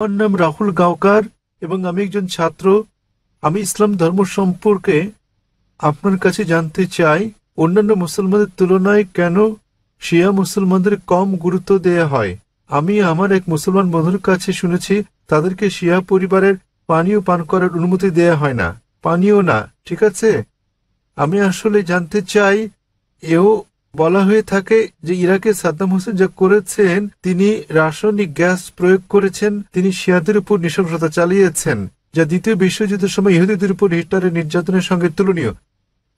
আমার নাম রাহুল গাওকার এবং আমি একজন ছাত্র। আমি ইসলাম ধর্ম সম্পর্কে আপনার কাছে জানতে চাই, অন্যান্য মুসলমানদের তুলনায় কেন শিয়া মুসলমানদের কম গুরুত্ব দেয়া হয়। আমি আমার এক মুসলমান বন্ধুর কাছে শুনেছি তাদেরকে শিয়া পরিবারের পানীয় পান করার অনুমতি দেয়া হয় না, পানীয় না, ঠিক আছে। আমি আসলে জানতে চাই, এও বলা হয়ে থাকে যে ইরাকে সাদ্দাম হোসেন যা করেছেন, তিনি রাসায়নিক গ্যাস প্রয়োগ করেছেন, তিনি শিয়াদের উপর নৃশংসতা চালিয়েছেন, যা দ্বিতীয় বিশ্বযুদ্ধের সময় ইহুদিদের উপর হিটলারের নির্যাতনের সঙ্গে তুলনীয়।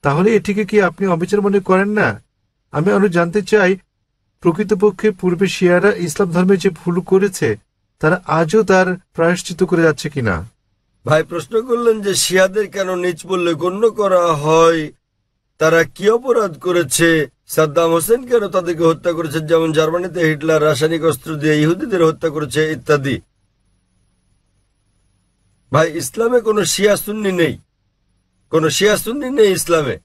তাহলে এটিকে কি আপনি অবিচার মনে করেন না? আমি আরো জানতে চাই, প্রকৃতপক্ষে পূর্বে শিয়ারা ইসলাম ধর্মে যে ভুল করেছে তারা আজও তার প্রায়শ্চিত্ত করে যাচ্ছে কিনা। ভাই প্রশ্ন করলেন যে শিয়াদের কেন নিচ বললে গণ্য করা হয়, তারা কি অপরাধ করেছে, সাদ্দাম হোসেন কেন তাদেরকে হত্যা করেছে, যেমন জার্মানিতে হিটলার রাসায়নিক অস্ত্র দিয়ে ইহুদিদের হত্যা করেছে ইত্যাদি। ভাই ইসলামে কোনো শিয়া সুন্নি নেই, কোনো শিয়া সুন্নি নেই ইসলামে।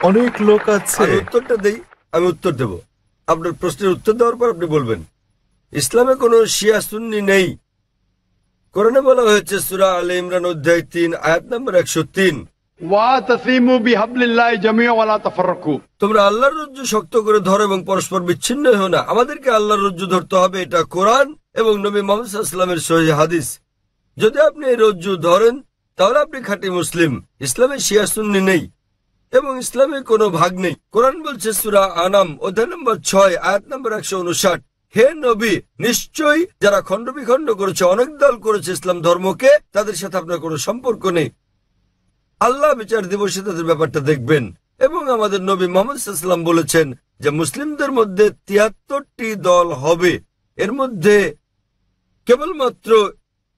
অনেক লোক আছে। আমি উত্তরটা দেই, আমি উত্তর দেব। আপনার প্রশ্নের উত্তর দেওয়ার পর আপনি বলবেন। ইসলামে কোনো শিয়া সুন্নি নেই। কোরআনে বলা হয়েছে সূরা আলে ইমরান অধ্যায় 3 আয়াত নম্বর 103, তোমরা আল্লাহর রজ্জু শক্ত করে ধরো এবং পরস্পর বিচ্ছিন্ন হও না। আমাদেরকে আল্লাহর রজ্জু ধরতে হবে, এটা কোরআন এবং নবী মুহাম্মদ সাল্লাল্লাহু আলাইহি ওয়াসাল্লামের সহিহ হাদিস। যদি আপনি এই রজ্জু ধরেন তাহলে আপনি খাঁটি মুসলিম। ইসলামে শিয়া সুন্নি নেই এবং ইসলামে কোনো ভাগ নেই। কোরআন বলছে সূরা আনাম অধ্যায় নম্বর 6 আয়াত নম্বর 159, হে নবী, নিশ্চয়ই যারা খণ্ড বিখণ্ড করেছে, অনেক দল করেছে ইসলাম ধর্মকে, তাদের সাথে আপনার কোনো সম্পর্ক নেই। আল্লাহ বিচার দিবসে তাদের ব্যাপারটা দেখবেন। এবং আমাদের নবী মুহাম্মদ সাল্লাল্লাহু আলাইহি ওয়াসাল্লাম বলেছেন যে মুসলিমদের মধ্যে 73টি দল হবে, এর মধ্যে কেবলমাত্র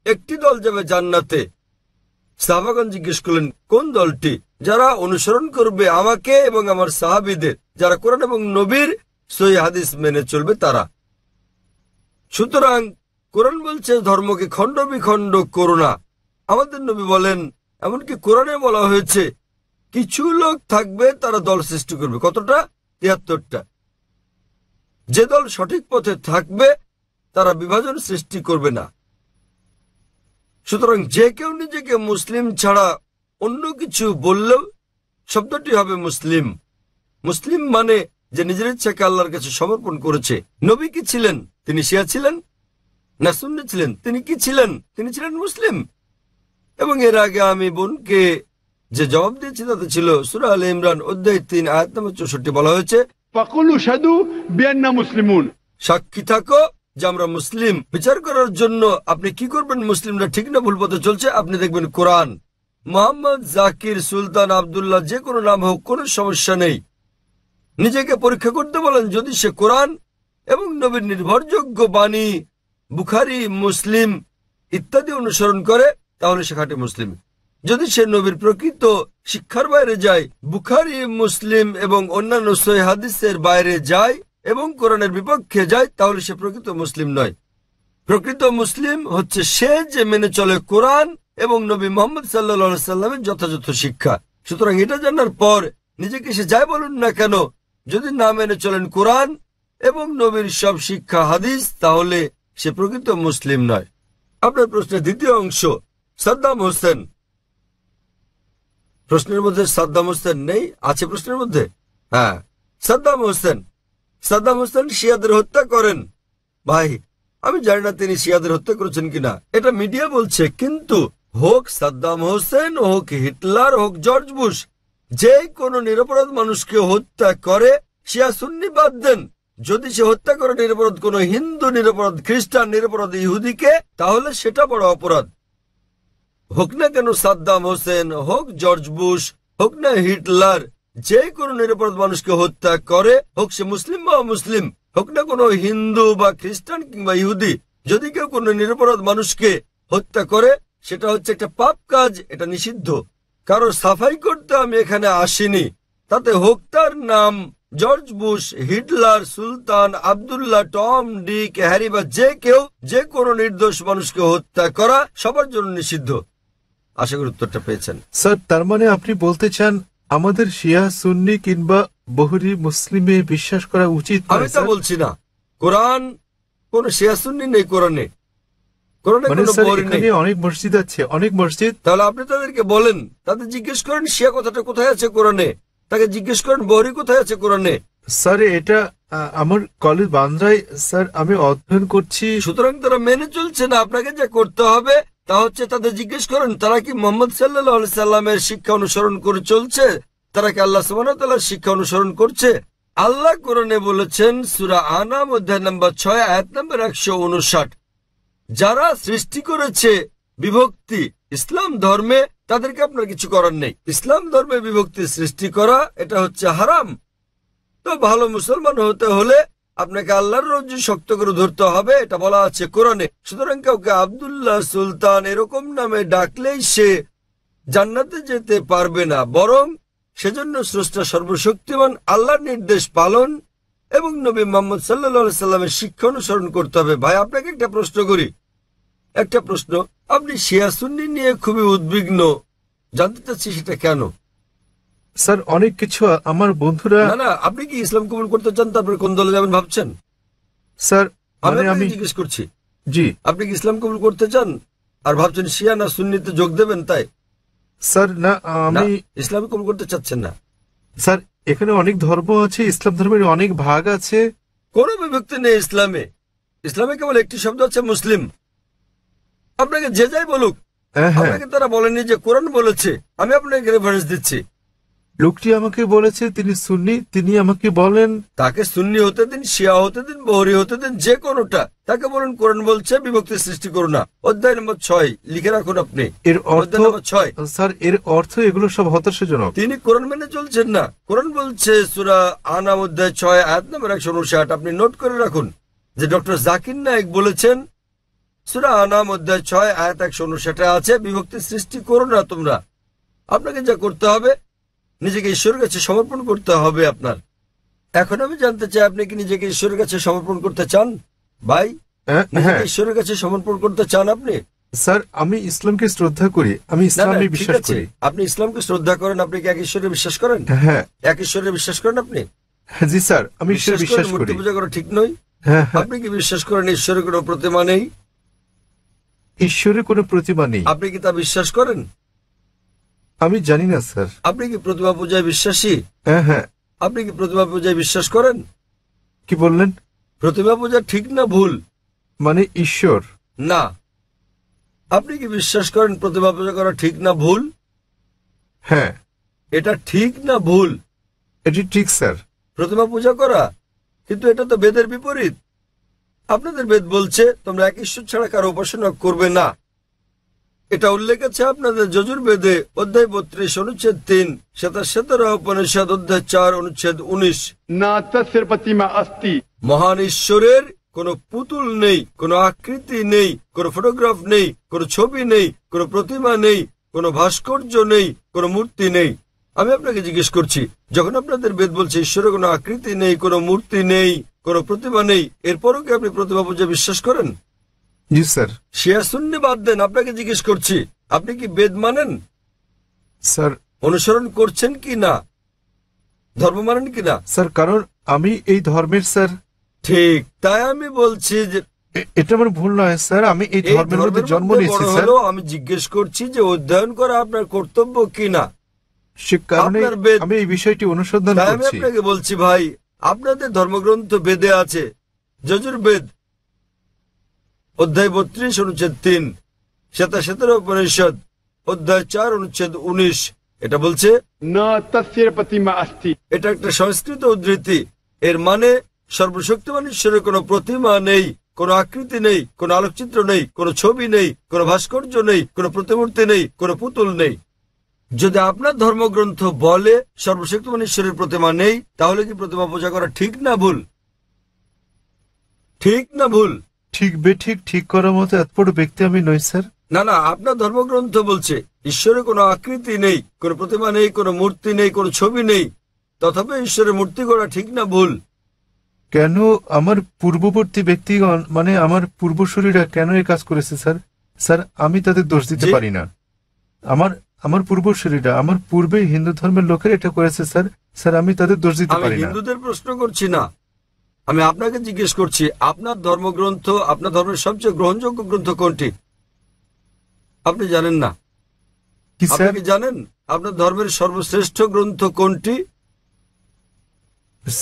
একটি দল যাবে জান্নাতে। সাহাবাগণ জিজ্ঞেস করলেন কোন দলটি? যারা অনুসরণ করবে আমাকে এবং আমার সাহাবীদের, যারা কোরআন এবং নবীর সহিহ হাদিস মেনে চলবে তারা। সুতরাং কোরআন বলছে ধর্মকে খণ্ড বিখণ্ড করো না। আমাদের নবী বলেন, এমনকি কোরআনে বলা হয়েছে কিছু লোক থাকবে তারা দল সৃষ্টি করবে। কতটা? 73টা। যে দল সঠিক পথে থাকবে তারা বিভাজন সৃষ্টি করবে না। সুতরাং যে কেউ নিজেকে মুসলিম ছাড়া অন্য কিছু বললেও শব্দটি হবে মুসলিম। মুসলিম মানে যে নিজের ইচ্ছাকে আল্লাহর কাছে সমর্পণ করেছে। নবী কি ছিলেন? তিনি শিয়া ছিলেন না সুন্নি ছিলেন? তিনি কি ছিলেন? তিনি ছিলেন মুসলিম। এবং এর আগে আমি বোনকে যে জবাব দিয়েছি তাতে ছিল সূরা আলে ইমরান অধ্যায় 3 আয়াত নম্বর 64, বলা হয়েছে সাক্ষী থাকো যে আমরা মুসলিম। বিচার করার জন্য আপনি কি করবেন মুসলিমরা ঠিক না ভুল পথে চলছে? আপনি দেখবেন কোরআন। মোহাম্মদ, জাকির, সুলতান, আব্দুল্লাহ, যে কোনো নাম হোক, কোনো সমস্যা নেই। নিজেকে পরীক্ষা করতে বলেন, যদি সে কোরআন এবং নবীর নির্ভরযোগ্য বাণী বুখারী, মুসলিম ইত্যাদি অনুসরণ করে তাহলে সে খাঁটি মুসলিম। যদি সে নবীর প্রকৃত শিক্ষার বাইরে যায়, বুখারী, মুসলিম এবং অন্যান্য সহিহ হাদিসের বাইরে যায় এবং কোরআনের বিপক্ষে যায়, তাহলে সে প্রকৃত মুসলিম নয়। প্রকৃত মুসলিম হচ্ছে সে যে মেনে চলে কোরআন এবং নবী মুহাম্মদ সাল্লাল্লাহু আলাইহি সাল্লামের যথাযথ শিক্ষা। সুতরাং এটা জানার পর নিজেকে সে যাই বলুন না কেন, যদি না মেনে চলেন কোরআন এবং নবীর সব শিক্ষা হাদিস, তাহলে সে প্রকৃত মুসলিম নয়। আপনার প্রশ্নের দ্বিতীয় অংশ, সাদ্দাম হোসেন। প্রশ্নের মধ্যে সাদ্দাম হোসেন নেই? আছে প্রশ্নের মধ্যে? হ্যাঁ, সাদ্দাম হোসেন। সাদ্দাম হোসেন শিয়াদের হত্যা করেন। ভাই আমি জানি না তিনি শিয়াদের হত্যা করেছেন কিনা, এটা মিডিয়া বলছে। কিন্তু হোক সাদ্দাম হোসেন, হোক হিটলার, হোক জর্জ বুশ, যে কোনো নিরপরাধ মানুষকে হত্যা করে, শিয়া সুন্নি বাদ দেন, যদি সে হত্যা করে নিরপরাধ কোনো হিন্দু, নিরপরাধ খ্রিস্টান, নিরপরাধ ইহুদিকে, তাহলে সেটা বড় অপরাধ। হোক না কেন সাদ্দাম হোসেন, হোক জর্জ বুশ, হোক না হিটলার, যে কোনো নিরপরাধ মানুষকে হত্যা করে, হোক সে মুসলিম বা অমুসলিম, হোক না কোনো হিন্দু বা খ্রিস্টান কিংবা ইহুদি, যদি কেউ কোনো নিরপরাধ মানুষকে হত্যা করে, সেটা হচ্ছে একটা পাপ কাজ, এটা নিষিদ্ধ। কারো সাফাই করতে আমি এখানে আসিনি। তাতে হোক তার নাম জর্জ বুশ, হিটলার, সুলতান, আব্দুল্লাহ, টম, ডিক, হ্যারি বা যে কেউ, যে কোনো নির্দোষ মানুষকে হত্যা করা সবার জন্য নিষিদ্ধ। আশা করি উত্তরটা পেয়েছেন। স্যার, তার মানে আপনি বলতে চান আমাদের শিয়া সুন্নি কিংবা বহুরি মুসলিমে বিশ্বাস করা উচিত? আমি তা বলছি না। কোরআন কোনো শিয়া সুন্নি নেই কোরআনে। কোরআনে মানে কোনো স্যার বহরি নেই। এখানে অনেক মসজিদ আছে, অনেক মসজিদ। তাহলে আপনি তাদেরকে বলেন, তাদের জিজ্ঞেস করেন শিয়া কথাটা কোথায় আছে কোরআনে, তাকে জিজ্ঞেস করেন বহরি কোথায় আছে কোরআনে। স্যার এটা আমার কলেজ বান্দ্রায় স্যার আমি অধ্যয়ন করছি। সুতরাং তারা মেনে চলছে না। আপনাকে যা করতে হবে তা হচ্ছে তাদের জিজ্ঞেস করেন তারা কি মোহাম্মদ সাল্লাল্লাহু আলাইহি সাল্লামের শিক্ষা অনুসরণ করে চলছে, তারা কি আল্লাহ সুবহানাহু ওয়া তাআলার শিক্ষা অনুসরণ করছে। আল্লাহ কোরআনে বলেছেন সূরা আনাম অধ্যায় নম্বর 6 আয়াত নম্বর 159, যারা সৃষ্টি করেছে বিভক্তি ইসলাম ধর্মে তাদেরকে আপনার কিছু করার নেই। ইসলাম ধর্মে বিভক্তি সৃষ্টি করা এটা হচ্ছে হারাম। তো ভালো মুসলমান হতে হলে আপনাকে আল্লাহর রজ্জু শক্ত করে ধরতে হবে, এটা বলা আছে কোরআনে। সুতরাং কাউকে আব্দুল্লাহ সুলতান এরকম নামে ডাকলেই সে জান্নাতে যেতে পারবে না, বরং সেজন্য স্রষ্টা সর্বশক্তিমান আল্লাহর নির্দেশ পালন এবং নবী মুহাম্মদ সাল্লাল্লাহু আলাইহি সাল্লামের শিক্ষা অনুসরণ করতে হবে। ভাই আপনাকে একটা প্রশ্ন করি, একটা প্রশ্ন। আপনি শিয়া সুন্নি নিয়ে খুবই উদ্বিগ্ন, জানতে চাচ্ছি সেটা কেন? স্যার অনেক কিছু আমার বন্ধুরা। না না, আপনি কি ইসলাম কবুল করতে চান? তারপরে কোন দলে যাবেন ভাবছেন? স্যার মানে আমি আমি জিজ্ঞেস করছি, জি আপনি কি ইসলাম কবুল করতে চান আর ভাবছেন শিয়া না সুন্নিতে যোগ দেবেন? তাই স্যার না না, আমি ইসলাম কবুল করতে চাচ্ছেন না। স্যার এখানে অনেক ধর্ম আছে, ইসলাম ধর্মের অনেক ভাগ আছে। কোন বিভক্তি নেই ইসলামে। ইসলামে কেবল একটি শব্দ আছে মুসলিম। আপনাকে যে যাই বলুক, হ্যাঁ হ্যাঁ, আপনাকে তারা বলেনি যে কোরআন বলেছে। আমি আপনাকে রেফারেন্স দিচ্ছি। লোকটি আমাকে বলেছে তিনি সুন্নি, তিনি আমাকে বলেন তাকে সুন্নি হতে দিন, শিয়া হতে দিন, বহরি হতে দিন, যে কোনোটা। তাকে বলুন কোরআন বলছে বিভক্তি সৃষ্টি করো না। অধ্যায় নম্বর 6 লিখে রাখুন আপনি। এর অর্থ অধ্যায় নম্বর 6। স্যার এর অর্থ এগুলো সব হতাশাজনক। তিনি কোরআন মেনে চলছেন না। কোরআন বলছে সূরা আনাম অধ্যায় 6 আয়াত নম্বর 159, আপনি নোট করে রাখুন যে ডক্টর জাকির নায়েক বলেছেন সূরা আনাম অধ্যায় 6 আয়াত 159 আছে বিভক্তি সৃষ্টি করো না তোমরা। আপনাকে যা করতে হবে নিজেকে ঈশ্বরের কাছে সমর্পণ করতে হবে আপনার। এখন আমি জানতে চাই আপনি কি নিজেকে ঈশ্বরের কাছে সমর্পণ করতে চান? ভাই হ্যাঁ নিজেকে ঈশ্বরের কাছে সমর্পণ করতে চান আপনি? স্যার আমি ইসলামকে শ্রদ্ধা করি, আমি না, না, ইসলামে ঠিক বিশ্বাস আছে। করি। আপনি ইসলামকে শ্রদ্ধা করেন, আপনি কি এক ঈশ্বরে বিশ্বাস করেন? হ্যাঁ এক ঈশ্বরে বিশ্বাস করেন আপনি? জি স্যার আমি ঈশ্বরে বিশ্বাস মূর্তি করি। পূজা করা ঠিক নয়। হ্যাঁ হ্যাঁ, আপনি কি বিশ্বাস করেন ঈশ্বরের কোনো প্রতিমা নেই? ঈশ্বরের কোনো প্রতিমা নেই। আপনি কি তা বিশ্বাস করেন? আমি জানি না স্যার। আপনি কি প্রতিমা পূজায় বিশ্বাসী? হ্যাঁ হ্যাঁ, আপনি কি প্রতিমা পূজায় বিশ্বাস করেন? কি বললেন? প্রতিমা পূজা ঠিক না ভুল? মানে ঈশ্বর? না। আপনি কি বিশ্বাস করেন প্রতিমা পূজা করা ঠিক না ভুল? হ্যাঁ এটা ঠিক না ভুল? এটি ঠিক স্যার। প্রতিমা পূজা করা, কিন্তু এটা তো বেদের বিপরীত। আপনাদের বেদ বলছে তোমরা এক ঈশ্বর ছাড়া কারো উপাসনা করবে না। এটা উল্লেখ আছে আপনাদের যজুর্বেদে অধ্যায় 32 অনুচ্ছেদ 3, 17 উপনিষদ অধ্যায় 4 অনুচ্ছেদ 19। না তস্য প্রতিমা অস্তি। মহান ঈশ্বরের কোনো পুতুল নেই, কোনো আকৃতি নেই, কোনো ফটোগ্রাফ নেই, কোনো ছবি নেই, কোনো প্রতিমা নেই, কোনো ভাস্কর্য নেই, কোনো মূর্তি নেই। আমি আপনাকে জিজ্ঞেস করছি, যখন আপনাদের বেদ বলছে ঈশ্বরের কোনো আকৃতি নেই, কোনো মূর্তি নেই, কোনো প্রতিমা নেই, এরপরও কি আপনি প্রতিমা পূজা বিশ্বাস করেন? জি স্যার। শিয়া সুন্নি বাদ দেন, আপনাকে জিজ্ঞেস করছি আপনি কি বেদ মানেন? স্যার অনুসরণ করছেন কি না? ধর্ম মানেন কি না? স্যার কারণ আমি এই ধর্মের স্যার। ঠিক, তাই আমি বলছি যে এটা আমার ভুল নয় স্যার, আমি এই এই ধর্মের মধ্যে ধর্মের জন্ম মধ্যে নিয়েছি বড় স্যার। হলেও আমি জিজ্ঞেস করছি যে অধ্যয়ন করা আপনার কর্তব্য কিনা। সে কারণে আপনার বেদ। আমি এই বিষয়টি অনুসন্ধান তাই আমি করছি। আপনাকে বলছি ভাই, আপনাদের ধর্মগ্রন্থ বেদে আছে, যজুর্বেদ অধ্যায় 32 অনুচ্ছেদ 3, 17 উপনিষদ অধ্যায় 4 অনুচ্ছেদ 19। এটা বলছে না তস্য প্রতিমা অস্তি। এটা একটা সংস্কৃত উদ্ধৃতি। এর মানে সর্বশক্তিমান ঈশ্বরের কোনো প্রতিমা নেই, কোনো আকৃতি নেই, কোনো আলোকচিত্র নেই, কোনো ছবি নেই, কোনো ভাস্কর্য নেই, কোনো প্রতিমূর্তি নেই, কোনো পুতুল নেই। যদি আপনার ধর্মগ্রন্থ বলে সর্বশক্তিমান ঈশ্বরের প্রতিমা নেই, তাহলে কি প্রতিমা পূজা করা ঠিক না ভুল? ঠিক না ভুল? ঠিক বেঠিক ঠিক করার মতো এত বড় ব্যক্তি আমি নই স্যার। না না, আপনার ধর্মগ্রন্থ বলছে ঈশ্বরের কোনো আকৃতি নেই, কোনো প্রতিমা নেই, কোনো মূর্তি নেই, কোনো ছবি নেই, তথাপি ঈশ্বরের মূর্তি করা ঠিক না ভুল? কেন আমার পূর্ববর্তী ব্যক্তিগণ মানে আমার পূর্বসূরীরা কেন এই কাজ করেছে স্যার? স্যার আমি তাদের দোষ দিতে জি। পারি না। আমার পূর্বসূরীরা, আমার পূর্বে হিন্দু ধর্মের লোকের এটা করেছে স্যার। স্যার আমি তাদের দোষ দিতে আমি পারি না। হিন্দুদের প্রশ্ন করছি না, আমি আপনাকে জিজ্ঞেস করছি, আপনার ধর্মগ্রন্থ, আপনার ধর্মের সবচেয়ে গ্রহণযোগ্য গ্রন্থ কোনটি? আপনি জানেন না? কি আপনি স্যার? কি জানেন আপনার ধর্মের সর্বশ্রেষ্ঠ গ্রন্থ কোনটি?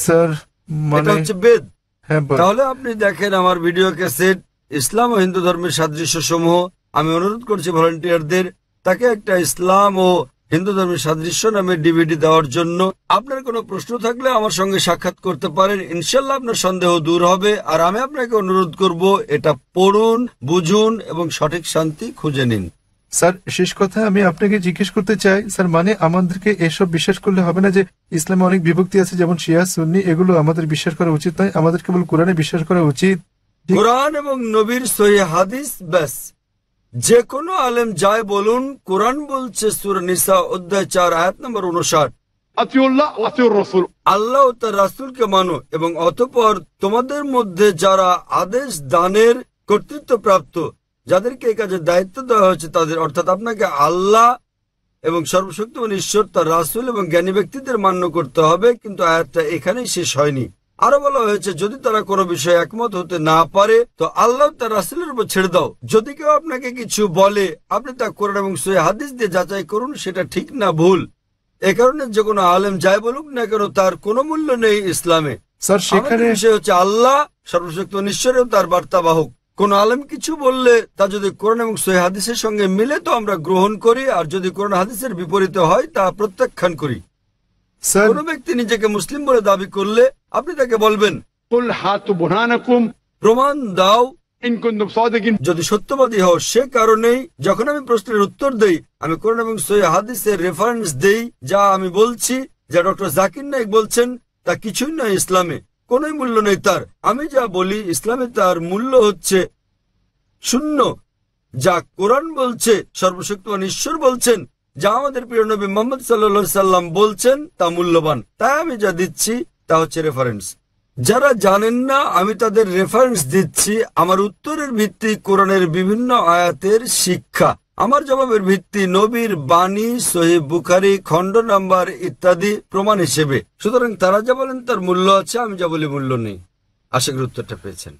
স্যার এটা মানে হচ্ছে বেদ। হ্যাঁ তাহলে আপনি দেখেন আমার ভিডিও ক্যাসেট ইসলাম ও হিন্দু ধর্মের সাদৃশ্য সমূহ। আমি অনুরোধ করছি ভলান্টিয়ারদের তাকে একটা ইসলাম ও হিন্দু ধর্মের সাদৃশ্য নামে ডিভিডি দেওয়ার জন্য। আপনার কোনো প্রশ্ন থাকলে আমার সঙ্গে সাক্ষাৎ করতে পারেন, ইনশাল্লাহ আপনার সন্দেহ দূর হবে। আর আমি আপনাকে অনুরোধ করব এটা পড়ুন, বুঝুন এবং সঠিক শান্তি খুঁজে নিন। স্যার শেষ কথা আমি আপনাকে জিজ্ঞেস করতে চাই স্যার, মানে আমাদেরকে এসব বিশ্বাস করলে হবে না যে ইসলামে অনেক বিভক্তি আছে, যেমন শিয়া সুন্নি, এগুলো আমাদের বিশ্বাস করা উচিত নয়, আমাদের কেবল কোরআনে বিশ্বাস করা উচিত। কোরআন এবং নবীর সহিহ হাদিস, ব্যাস। যে কোনো আলেম যায় বলুন, কোরআন বলছে সূরা নিসা অধ্যায় 4 আয়াত নম্বর 59, अतिउल्लाह व अतिउर रसूल। আল্লাহ ও তার রাসূলকে মানো এবং অতঃপর তোমাদের মধ্যে যারা আদেশ দানের কর্তৃত্বপ্রাপ্ত, যাদেরকে এই কাজের দায়িত্ব দেওয়া হয়েছে তাদের, অর্থাৎ আপনাকে আল্লাহ এবং সর্বশক্তিমান ঈশ্বর, তার রাসূল এবং জ্ঞানী ব্যক্তিদের মান্য করতে হবে। কিন্তু আয়াতটা এখানেই শেষ হয়নি। আরো বলা হয়েছে যদি তারা কোনো বিষয়ে একমত হতে না পারে তো আল্লাহ তার রাসূলের উপর ছেড়ে দাও। যদি কেউ আপনাকে কিছু বলে আপনি তা কোরআন এবং সহিহ হাদিস দিয়ে যাচাই করুন সেটা ঠিক না ভুল। এ কারণে যে কোনো আলেম যাই বলুক না কেন তার কোনো মূল্য নেই ইসলামে। স্যার সেখানে আমাদের বিষয় হচ্ছে আল্লাহ সর্বশক্তিমান ঈশ্বর এবং তার বার্তাবাহক। কোন আলেম কিছু বললে তা যদি কোরআন এবং সহিহ হাদিসের সঙ্গে মিলে তো আমরা গ্রহণ করি, আর যদি কোরআন হাদিসের বিপরীতে হয় তা প্রত্যাখ্যান করি। স্যার কোন ব্যক্তি নিজেকে মুসলিম বলে দাবি করলে আপনি তাকে বলবেন कुल हाथ बुरहानकुम প্রমাণ দাও इन कुंतुम सादिकिन। যদি সত্যবাদী হও। সে কারণেই যখন আমি প্রশ্নের উত্তর দেই আমি কোরআন এবং সহিহ হাদিসের রেফারেন্স দেই। যা আমি বলছি, যা ডক্টর জাকির নায়েক বলছেন, তা কিছুই নয় ইসলামে, কোনোই মূল্য নেই তার। আমি যা বলি ইসলামে তার মূল্য হচ্ছে শূন্য। যা কোরআন বলছে, সর্বশক্তিমান ঈশ্বর বলছেন, যা আমাদের প্রিয় নবী মুহাম্মদ সাল্লাল্লাহু আলাইহি সাল্লাম বলছেন তা মূল্যবান। তাই আমি যা দিচ্ছি তা হচ্ছে রেফারেন্স। যারা জানেন না আমি তাদের রেফারেন্স দিচ্ছি। আমার উত্তরের ভিত্তি কোরআনের বিভিন্ন আয়াতের শিক্ষা, আমার জবাবের ভিত্তি নবীর বাণী, সহিহ বুখারী খণ্ড নাম্বার ইত্যাদি প্রমাণ হিসেবে। সুতরাং তারা যা বলেন তার মূল্য আছে, আমি যা বলি মূল্য নেই। আশা করি উত্তরটা পেয়েছেন।